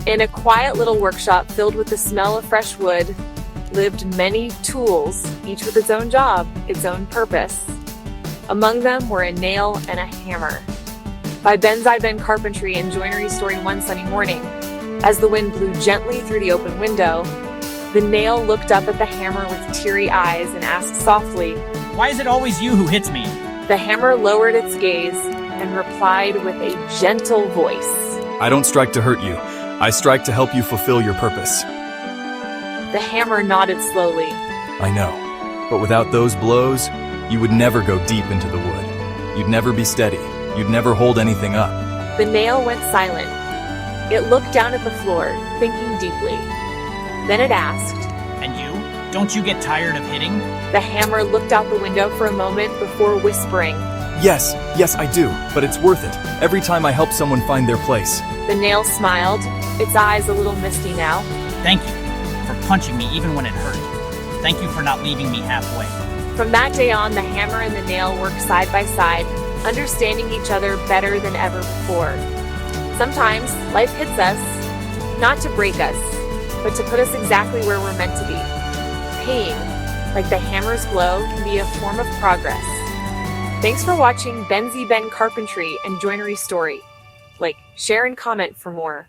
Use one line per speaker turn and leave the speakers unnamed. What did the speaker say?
In a quiet little workshop filled with the smell of fresh wood lived many tools, each with its own job, its own purpose. Among them were a nail and a hammer. By Ben Carpentry and Joinery story one sunny morning, as the wind blew gently through the open window, the nail looked up at the hammer with teary eyes and asked softly,
"Why is it always you who hits me?"
The hammer lowered its gaze and replied with a gentle voice,
"I don't strike to hurt you. I strike to help you fulfill your purpose."
The hammer nodded slowly.
I know, but without those blows, you would never go deep into the wood. You'd never be steady. You'd never hold anything up.
The nail went silent. It looked down at the floor, thinking deeply. Then it asked,
"And you? Don't you get tired of hitting?"
The hammer looked out the window for a moment before whispering,
Yes, I do, but it's worth it. Every time I help someone find their place.
The nail smiled, its eyes a little misty now.
"Thank you for punching me even when it hurt. Thank you for not leaving me halfway."
From that day on, the hammer and the nail worked side by side, understanding each other better than ever before. Sometimes life hits us, not to break us, but to put us exactly where we're meant to be. Pain, like the hammer's blow, can be a form of progress. Thanks for watching Ben Carpentry and Joinery story. Like, share, and comment for more.